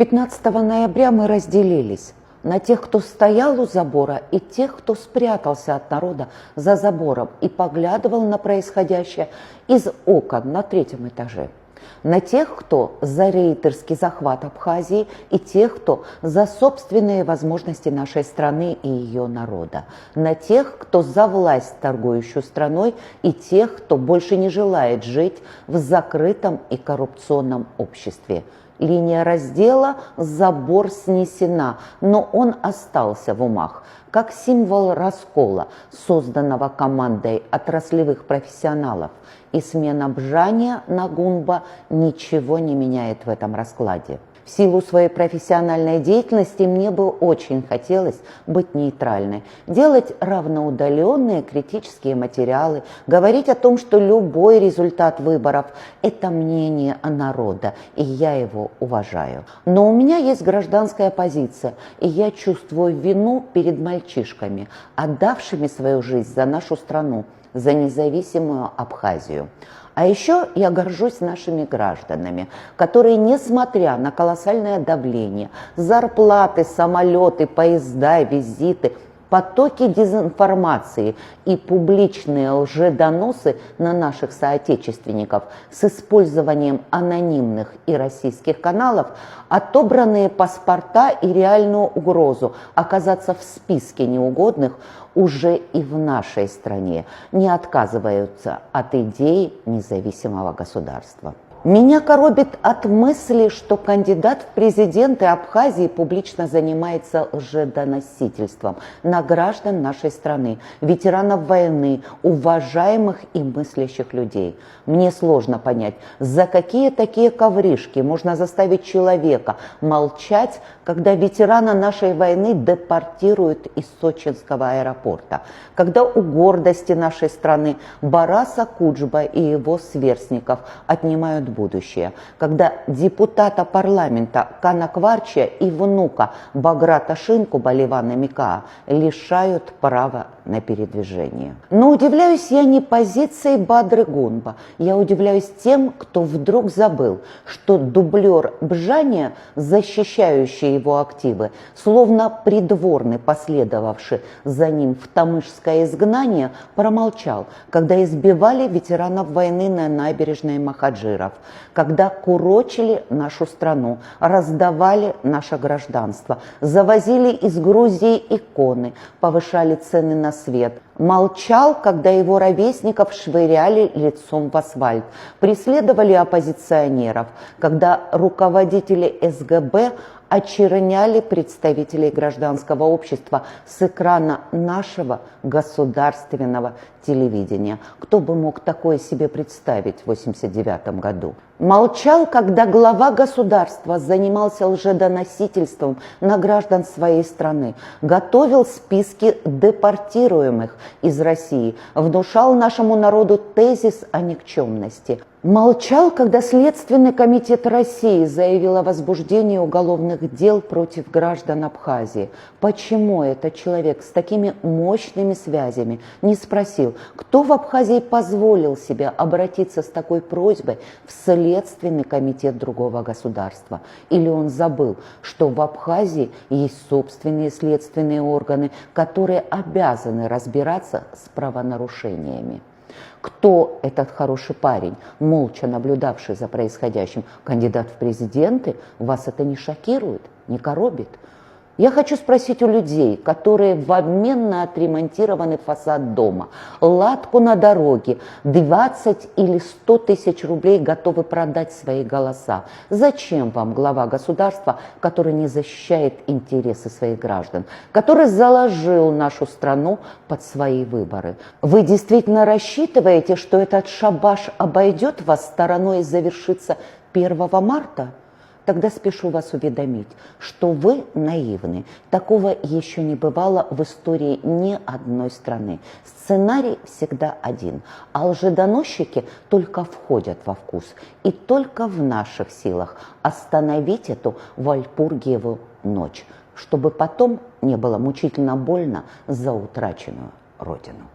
15 ноября мы разделились на тех, кто стоял у забора, и тех, кто спрятался от народа за забором и поглядывал на происходящее из окон на 3-м этаже. На тех, кто за рейдерский захват Абхазии, и тех, кто за собственные возможности нашей страны и ее народа. На тех, кто за власть, торгующую страной, и тех, кто больше не желает жить в закрытом и коррупционном обществе. Линия раздела, забор снесена, но он остался в умах, как символ раскола, созданного командой отраслевых профессионалов. И смена Бжания на Гунба ничего не меняет в этом раскладе. В силу своей профессиональной деятельности мне бы очень хотелось быть нейтральной, делать равноудаленные критические материалы, говорить о том, что любой результат выборов – это мнение народа, и я его уважаю. Но у меня есть гражданская позиция, и я чувствую вину перед мальчишками, отдавшими свою жизнь за нашу страну, за независимую Абхазию. А еще я горжусь нашими гражданами, которые, несмотря на колоссальное давление, зарплаты, самолеты, поезда, визиты, потоки дезинформации и публичные лжедоносы на наших соотечественников с использованием анонимных и российских каналов, отобранные паспорта и реальную угрозу оказаться в списке неугодных уже и в нашей стране не отказываются от идеи независимого государства. Меня коробит от мысли, что кандидат в президенты Абхазии публично занимается лжедоносительством на граждан нашей страны, ветеранов войны, уважаемых и мыслящих людей. Мне сложно понять, за какие такие ковришки можно заставить человека молчать, когда ветерана нашей войны депортируют из сочинского аэропорта, когда у гордости нашей страны Бараса Куджба и его сверстников отнимают будущее, когда депутата парламента Кана Кварча и внука Баграта Шинкуба Ливана Микаа лишают права на передвижение. Но удивляюсь я не позицией Бадры Гунба, я удивляюсь тем, кто вдруг забыл, что дублер Бжания, защищающий его активы, словно придворный, последовавший за ним в тамышское изгнание, промолчал, когда избивали ветеранов войны на набережной Махаджиров, когда курочили нашу страну, раздавали наше гражданство, завозили из Грузии иконы, повышали цены на свет. Молчал, когда его ровесников швыряли лицом в асфальт, преследовали оппозиционеров, когда руководители СГБ очерняли представителей гражданского общества с экрана нашего государственного телевидения. Кто бы мог такое себе представить в 1989 году? Молчал, когда глава государства занимался лжедоносительством на граждан своей страны, готовил списки депортируемых из России, внушал нашему народу тезис о никчемности. Молчал, когда Следственный комитет России заявил о возбуждении уголовных дел против граждан Абхазии. Почему этот человек с такими мощными связями не спросил, кто в Абхазии позволил себе обратиться с такой просьбой в Следственный комитет другого государства? Или он забыл, что в Абхазии есть собственные следственные органы, которые обязаны разбираться с правонарушениями? Кто этот хороший парень, молча наблюдавший за происходящим? Кандидат в президенты? Вас это не шокирует, не коробит? Я хочу спросить у людей, которые в обмен на отремонтированный фасад дома, латку на дороге, 20 или 100 тысяч рублей готовы продать свои голоса. Зачем вам глава государства, который не защищает интересы своих граждан, который заложил нашу страну под свои выборы? Вы действительно рассчитываете, что этот шабаш обойдет вас стороной и завершится 1 марта? Тогда спешу вас уведомить, что вы наивны. Такого еще не бывало в истории ни одной страны. Сценарий всегда один, а лжедоносчики только входят во вкус. И только в наших силах остановить эту Вальпургиеву ночь, чтобы потом не было мучительно больно за утраченную родину.